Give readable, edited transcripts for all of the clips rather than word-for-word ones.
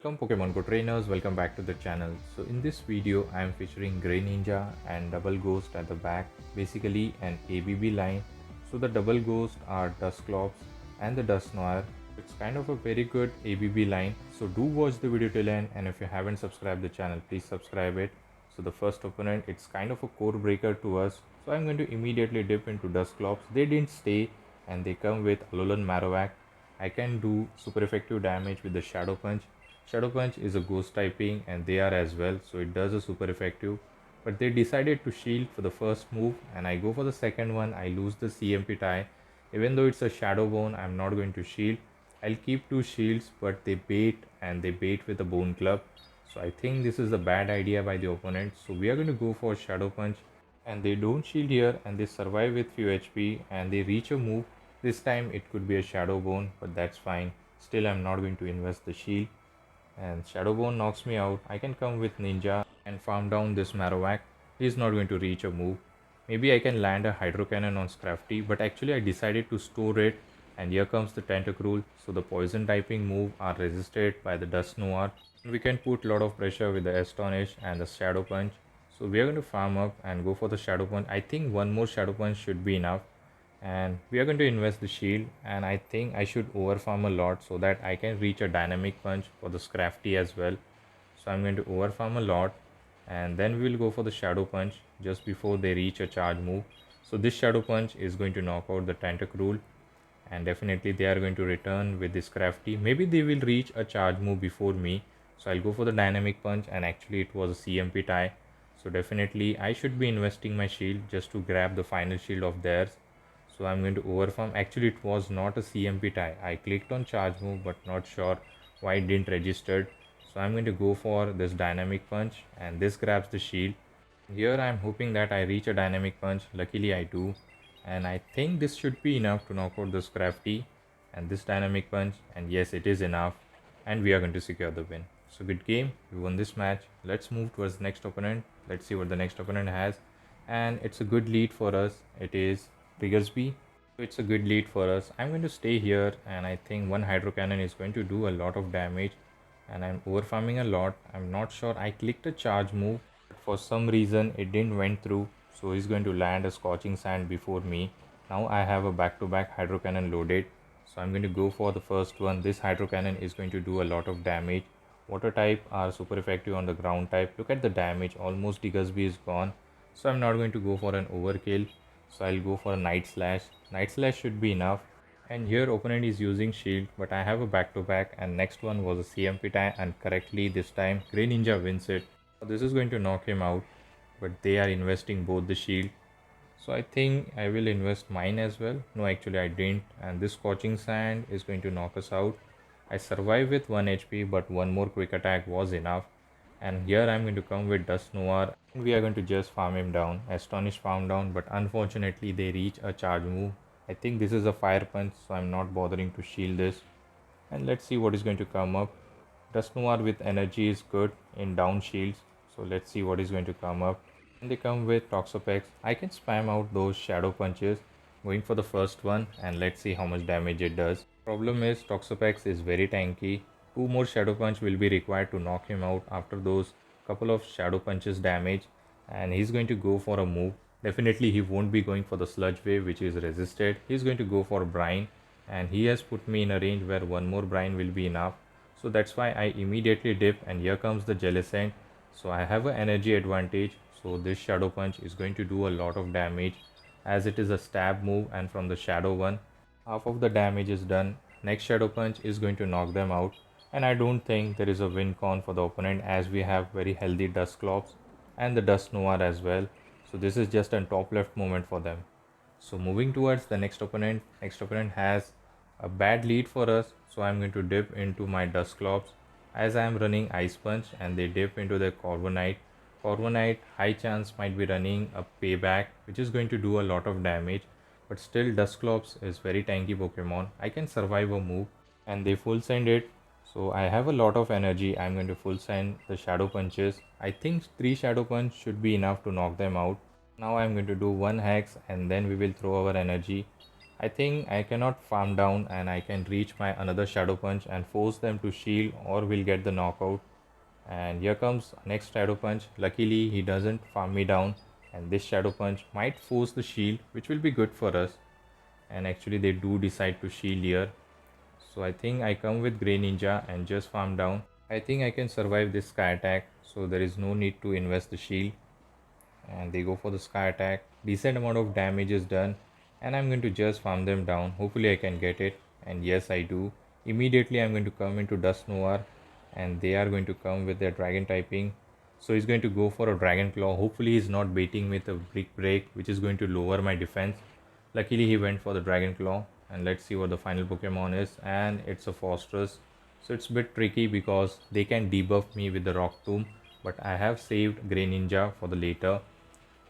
Welcome Pokemon Go trainers, welcome back to the channel. So in this video I am featuring Grey Ninja and Double Ghost at the back, basically an ABB line. So the Double Ghost are Dusclops and the Dustnoir. It's kind of a very good ABB line. So do watch the video till end, and if you haven't subscribed the channel, please subscribe it. So the first opponent, it's kind of a core breaker to us. So I'm going to immediately dip into Dusclops. They didn't stay and they come with Alolan Marowak. I can do super effective damage with the Shadow Punch. Shadow Punch is a ghost typing and they are as well, so it does a super effective. But they decided to shield for the first move and I go for the second one. I lose the CMP tie. Even though it's a Shadow Bone, I'm not going to shield. I'll keep two shields, but they bait and they bait with a Bone Club. So I think this is a bad idea by the opponent. So we are going to go for Shadow Punch and they don't shield here and they survive with few HP and they reach a move. This time it could be a Shadow Bone, but that's fine. Still I'm not going to invest the shield. And Shadow Bone knocks me out. I can come with Ninja and farm down this Marowak. He's not going to reach a move. Maybe I can land a Hydro Cannon on Scrafty, but actually I decided to store it, and here comes the Tentacruel. So the poison typing move are resisted by the Dustnoir. We can put a lot of pressure with the Astonish and the Shadow Punch. So we are going to farm up and go for the Shadow Punch. I think one more Shadow Punch should be enough, and we are going to invest the shield, and I think I should overfarm a lot so that I can reach a dynamic punch for the Scrafty as well. So I'm going to overfarm a lot and then we will go for the Shadow Punch just before they reach a charge move. So this Shadow Punch is going to knock out the Tentacruel, and definitely they are going to return with this Crafty. Maybe they will reach a charge move before me, so I'll go for the dynamic punch, and actually it was a CMP tie. So definitely I should be investing my shield just to grab the final shield of theirs. So I'm going to overfarm. Actually it was not a CMP tie. I clicked on charge move but not sure why it didn't registered. So I'm going to go for this dynamic punch and this grabs the shield. Here I'm hoping that I reach a dynamic punch. Luckily I do, and I think this should be enough to knock out this Crafty and this dynamic punch, and yes, it is enough, and we are going to secure the win. So good game, we won this match. Let's move towards the next opponent. Let's see what the next opponent has, and it's a good lead for us. It is Rigersby. So it's a good lead for us. I'm going to stay here, and I think one Hydro Cannon is going to do a lot of damage, and I'm overfarming a lot. I'm not sure. I clicked a charge move, but for some reason it didn't went through. So he's going to land a Scorching Sand before me. Now I have a back-to-back Hydro Cannon loaded. So I'm going to go for the first one. This Hydro Cannon is going to do a lot of damage. Water type are super effective on the ground type. Look at the damage. Almost Diggersby is gone. So I'm not going to go for an overkill. So I'll go for a Night Slash. Night Slash should be enough. And here opponent is using shield, but I have a back-to-back, and next one was a CMP tie, and correctly this time Grey Ninja wins it. This is going to knock him out, but they are investing both the shield. So I think I will invest mine as well. No, actually I didn't, and this Scorching Sand is going to knock us out. I survived with 1 HP, but one more quick attack was enough. And here I'm going to come with Dustnoir, and we are going to just farm him down. Astonish farm down, but unfortunately they reach a charge move. I think this is a Fire Punch, so I'm not bothering to shield this. And let's see what is going to come up. Dustnoir with energy is good in down shields, so let's see what is going to come up. And they come with Toxapex. I can spam out those Shadow Punches, going for the first one, and let's see how much damage it does. Problem is Toxapex is very tanky. Two more Shadow Punch will be required to knock him out after those couple of Shadow Punches damage, and he's going to go for a move. Definitely he won't be going for the Sludge Wave, which is resisted. He's going to go for Brine, and he has put me in a range where one more Brine will be enough. So that's why I immediately dip, and here comes the Jellicent. So I have an energy advantage, so this Shadow Punch is going to do a lot of damage as it is a stab move, and from the Shadow one half of the damage is done. Next Shadow Punch is going to knock them out, and I don't think there is a win con for the opponent as we have very healthy Dusclops and the Dustnoir as well. So this is just a top left moment for them. So moving towards the next opponent has a bad lead for us, so I'm going to dip into my Dusclops as I am running Ice Punch, and they dip into the Corviknight. Corviknight high chance might be running a Payback, which is going to do a lot of damage, but still Dusclops is very tanky Pokemon. I can survive a move, and they full send it. So I have a lot of energy. I'm going to full send the Shadow Punches. I think 3 Shadow Punch should be enough to knock them out. Now I'm going to do one Hex, and then we will throw our energy. I think I cannot farm down and I can reach my another Shadow Punch and force them to shield or will get the knockout. And here comes next Shadow Punch. Luckily he doesn't farm me down, and this Shadow Punch might force the shield, which will be good for us. And actually they do decide to shield here. So I think I come with Grey Ninja and just farm down. I think I can survive this Sky Attack, so there is no need to invest the shield. And they go for the Sky Attack. Decent amount of damage is done, and I'm going to just farm them down. Hopefully I can get it, and yes I do. Immediately I'm going to come into Dustnoir, and they are going to come with their Dragon typing. So he's going to go for a Dragon Claw. Hopefully he's not baiting with a Brick Break, which is going to lower my defense. Luckily he went for the Dragon Claw, and let's see what the final Pokemon is, and it's a Phos. So it's a bit tricky because they can debuff me with the Rock Tomb, but I have saved Grey Ninja for the later,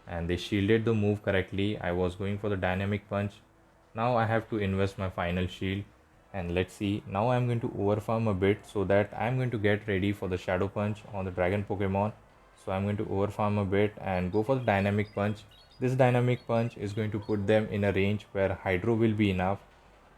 and they shielded the move correctly. I was going for the Dynamic Punch. Now I have to invest my final shield, and let's see. Now I'm going to overfarm a bit so that I'm going to get ready for the Shadow Punch on the Dragon Pokemon. So I'm going to overfarm a bit and go for the Dynamic Punch. This Dynamic Punch is going to put them in a range where Hydro will be enough,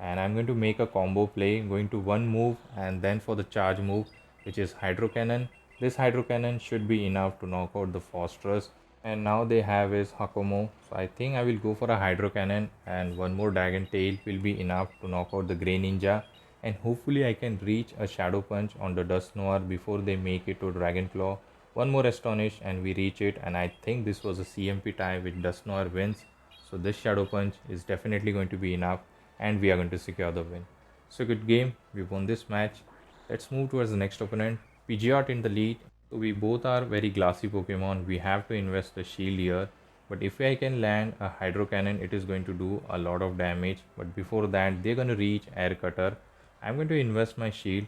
and I'm going to make a combo play, going to one move and then for the charge move, which is Hydro Cannon. This Hydro Cannon should be enough to knock out the Phos, and now they have is Hakomo. So I think I will go for a Hydro Cannon, and one more Dragon Tail will be enough to knock out the Grey Ninja, and hopefully I can reach a Shadow Punch on the Dustnoir before they make it to Dragon Claw. One more Astonish and we reach it, and I think this was a CMP tie which Dustnoir wins. So this Shadow Punch is definitely going to be enough, and we are going to secure the win. So good game, we won this match. Let's move towards the next opponent. Pidgeot in the lead. So we both are very glassy Pokemon. We have to invest the shield here. But if I can land a Hydro Cannon, it is going to do a lot of damage. But before that, they're going to reach Air Cutter. I'm going to invest my shield,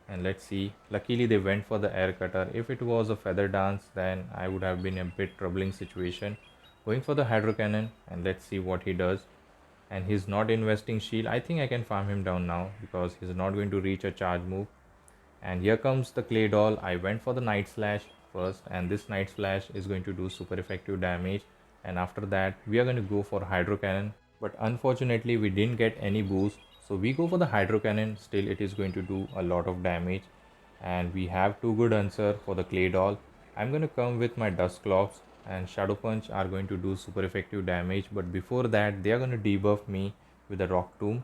and let's see. Luckily they went for the Air Cutter. If it was a Feather Dance, then I would have been a bit troubling situation. Going for the Hydro Cannon, and let's see what he does. And he's not investing shield. I think I can farm him down now because he's not going to reach a charge move. And here comes the Claydol. I went for the Night Slash first, and this Night Slash is going to do super effective damage, and after that we are going to go for Hydro Cannon. But unfortunately we didn't get any boost, so we go for the Hydro Cannon. Still it is going to do a lot of damage, and we have two good answer for the Claydol. I'm going to come with my Dusclops, and Shadow Punch are going to do super effective damage, but before that they are going to debuff me with the Rock Tomb,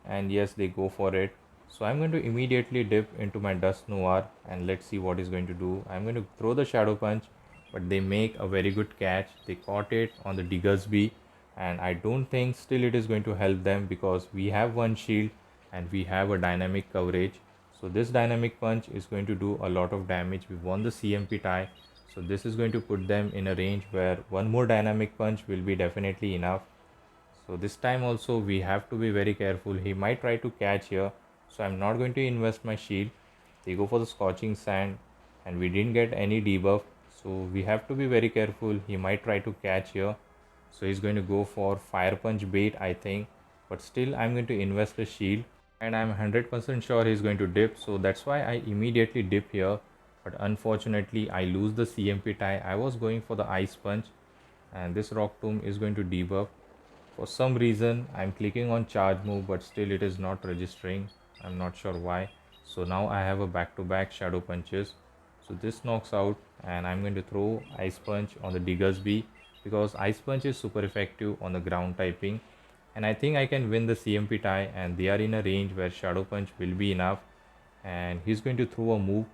and yes they go for it. So I'm going to immediately dip into my Dustnoir, and let's see what is going to do. I'm going to throw the Shadow Punch, but they make a very good catch. They caught it on the Diggersby, and I don't think still it is going to help them because we have one shield and we have a dynamic coverage. So this Dynamic Punch is going to do a lot of damage. We won the CMP tie, so this is going to put them in a range where one more Dynamic Punch will be definitely enough. So this time also we have to be very careful. He might try to catch here, so I'm not going to invest my shield. They go for the Scorching Sand, and we didn't get any debuff, so we have to be very careful. He might try to catch here, so he's going to go for Fire Punch bait I think, but still I'm going to invest the shield, and I'm 100% sure he's going to dip, so that's why I immediately dip here. But unfortunately I lose the CMP tie. I was going for the Ice Punch, and this Rock Tomb is going to debuff. For some reason I'm clicking on charge move, but still it is not registering. I'm not sure why. So now I have a back-to-back Shadow Punches. So this knocks out, and I'm going to throw Ice Punch on the Diggersby because Ice Punch is super effective on the ground typing, and I think I can win the CMP tie, and they are in a range where Shadow Punch will be enough, and he's going to throw a move.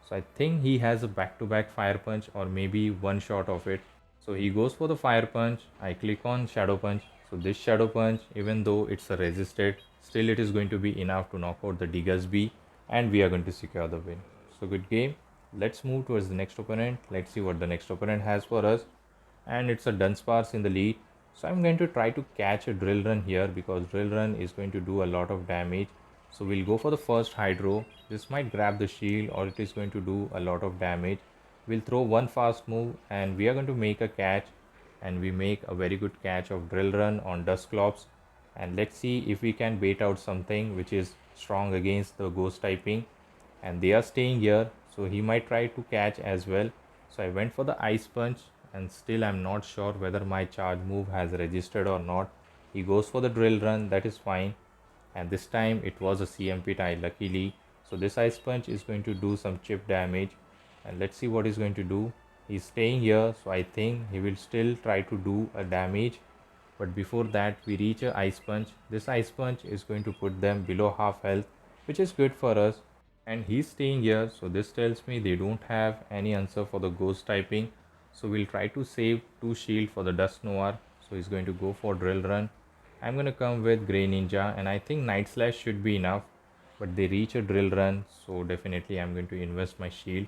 So I think he has a back-to-back Fire Punch or maybe one shot of it. So he goes for the Fire Punch. I click on Shadow Punch. So this Shadow Punch, even though it's a resisted, still it is going to be enough to knock out the Diggersby, and we are going to secure the win. So good game. Let's move towards the next opponent. Let's see what the next opponent has for us. And it's a Dunsparce in the lead. So I'm going to try to catch a Drill Run here because Drill Run is going to do a lot of damage. So we'll go for the first Hydro. This might grab the shield, or it is going to do a lot of damage. We'll throw one fast move, and we are going to make a catch, and we make a very good catch of Drill Run on Dusclops. And let's see if we can bait out something which is strong against the ghost typing, and they are staying here, so he might try to catch as well. So I went for the Ice Punch, and still I'm not sure whether my charge move has registered or not. He goes for the drill run, that is fine. And this time it was a CMP tie luckily. So this Ice Punch is going to do some chip damage. And let's see what he's going to do. He's staying here, so I think he will still try to do a damage. But before that we reach a Ice Punch. This Ice Punch is going to put them below half health, which is good for us. And he's staying here, so this tells me they don't have any answer for the ghost typing. So we'll try to save 2 shield for the Dustnoir. So he's going to go for drill run. I'm going to come with Grey Ninja, and I think Night Slash should be enough. But they reach a drill run, so definitely I'm going to invest my shield.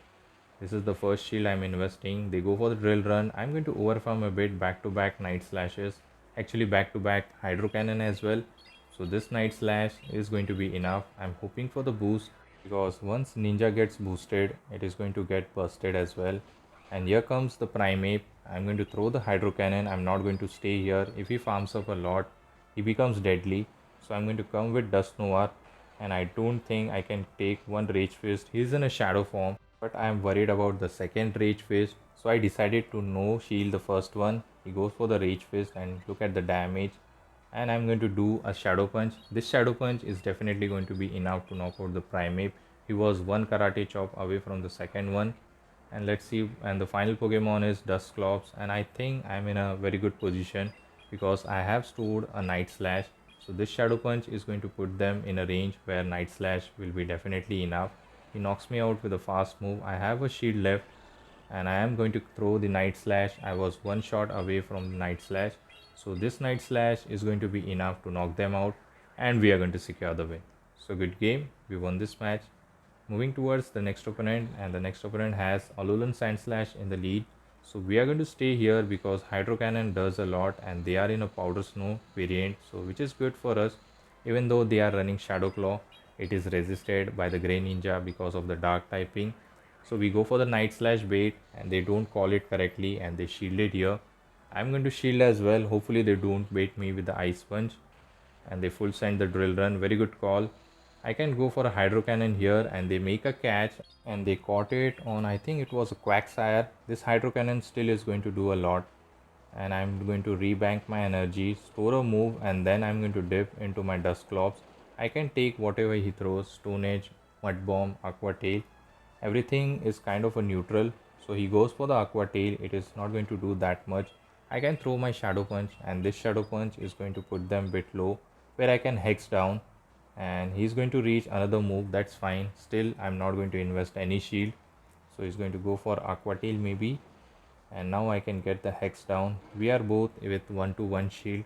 This is the first shield I'm investing. They go for the drill run. I'm going to overfarm a bit, back to back Night Slashes. Actually back to back Hydro Cannon as well. So this Night Slash is going to be enough. I'm hoping for the boost, because once Ninja gets boosted, it is going to get busted as well. And here comes the Primeape. I'm going to throw the Hydro Cannon. I'm not going to stay here. If he farms up a lot, he becomes deadly. So I'm going to come with Dustnoir, and I don't think I can take one Rage Fist. He's in a shadow form, but I am worried about the second Rage Fist. So I decided to no shield the first one. He goes for the Rage Fist, and look at the damage. And I'm going to do a Shadow Punch. This Shadow Punch is definitely going to be enough to knock out the Primeape. He was one Karate Chop away from the second one. And let's see, and the final Pokemon is Dusclops, and I think I'm in a very good position because I have stored a Night Slash. So this Shadow Punch is going to put them in a range where Night Slash will be definitely enough. He knocks me out with a fast move. I have a shield left, and I am going to throw the Night Slash. I was one shot away from the Night Slash. So this Night Slash is going to be enough to knock them out, and we are going to secure the win. So good game, we won this match. Moving towards the next opponent, and the next opponent has Alolan Sandslash in the lead. So we are going to stay here because Hydro Cannon does a lot, and they are in a Powder Snow variant, so which is good for us. Even though they are running Shadow Claw, it is resisted by the Grey Ninja because of the dark typing. So we go for the Night Slash bait, and they don't call it correctly, and they shield it here. I'm going to shield as well. Hopefully they don't bait me with the Ice Punch, and they full send the drill run. Very good call. I can go for a Hydro Cannon here, and they make a catch, and they caught it on, I think it was a Quagsire. This Hydro Cannon still is going to do a lot, and I'm going to rebank my energy, store a move, and then I'm going to dip into my Dusclops. I can take whatever he throws, Stone Edge, Mud Bomb, Aqua Tail. Everything is kind of a neutral, so he goes for the Aqua Tail. It is not going to do that much. I can throw my Shadow Punch, and this Shadow Punch is going to put them a bit low, where I can Hex down, and he's going to reach another move. That's fine. Still, I'm not going to invest any shield, so he's going to go for Aqua Tail maybe, and now I can get the Hex down. We are both with 1-1 shield.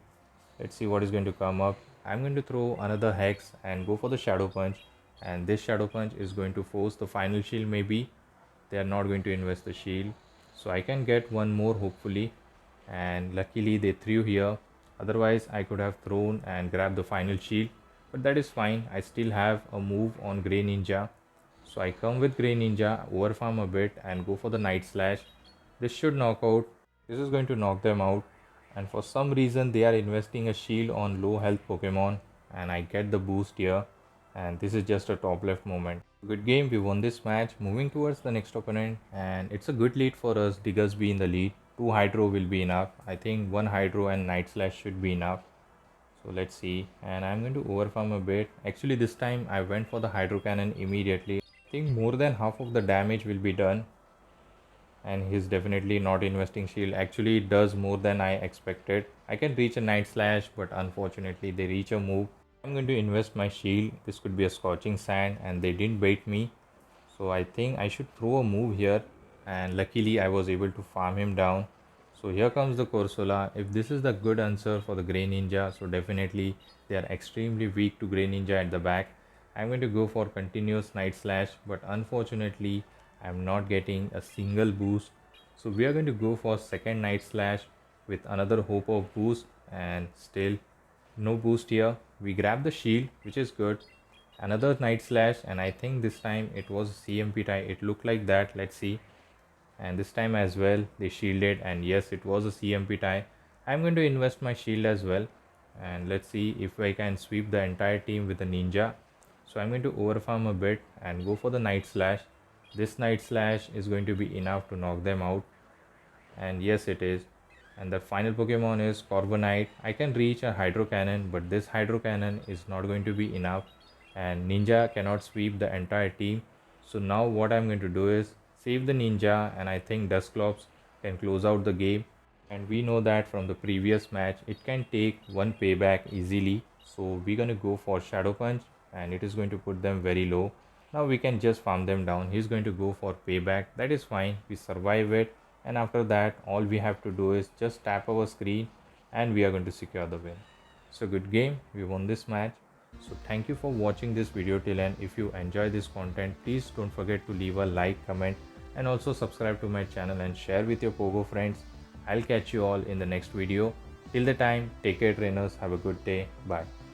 Let's see what is going to come up. I'm going to throw another Hex and go for the Shadow Punch, and this Shadow Punch is going to force the final shield maybe. They are not going to invest the shield, so I can get one more hopefully, and luckily they threw here. Otherwise I could have thrown and grabbed the final shield, but that is fine. I still have a move on Grey Ninja, so I come with Grey Ninja, overfarm a bit, and go for the Night Slash. This should knock out. This is going to knock them out, and for some reason they are investing a shield on low health Pokemon, and I get the boost here, and this is just a top left moment. Good game, we won this match. Moving towards the next opponent, and it's a good lead for us. Diggersby in the lead. 2 Hydro will be enough. I think 1 Hydro and Night Slash should be enough. So let's see, and I'm going to overfarm a bit. Actually this time I went for the Hydro Cannon immediately. I think more than half of the damage will be done, and he's definitely not investing shield. Actually it does more than I expected. I can reach a Night Slash, but unfortunately they reach a move. I'm going to invest my shield. This could be a Scorching Sand, and they didn't bait me, so I think I should throw a move here, and luckily I was able to farm him down. So here comes the Corsola. If this is the good answer for the Grey Ninja, so definitely they are extremely weak to Grey Ninja at the back. I'm going to go for continuous Night Slash, but unfortunately I'm not getting a single boost. So we are going to go for second Night Slash with another hope of boost, and still no boost here. We grab the shield, which is good. Another Night Slash, and I think this time it was a CMP tie. It looked like that. Let's see. And this time as well they shielded, and yes, it was a CMP tie. I'm going to invest my shield as well, and let's see if I can sweep the entire team with a Ninja. So I'm going to overfarm a bit and go for the Night Slash. This Night Slash is going to be enough to knock them out, and yes it is. And the final Pokemon is Corviknight. I can reach a Hydro Cannon, but this Hydro Cannon is not going to be enough, and Ninja cannot sweep the entire team. So now what I'm going to do is save the Ninja, and I think Dusclops can close out the game. And we know that from the previous match, it can take one payback easily. So we're going to go for Shadow Punch, and it is going to put them very low. Now we can just farm them down. He's going to go for payback. That is fine. We survive it, and after that all we have to do is just tap our screen and we are going to secure the win. So good game, we won this match. So thank you for watching this video till end. If you enjoy this content, please don't forget to leave a like, comment, and also subscribe to my channel and share with your Pogo friends. I'll catch you all in the next video. Till the time, take care trainers, have a good day, bye.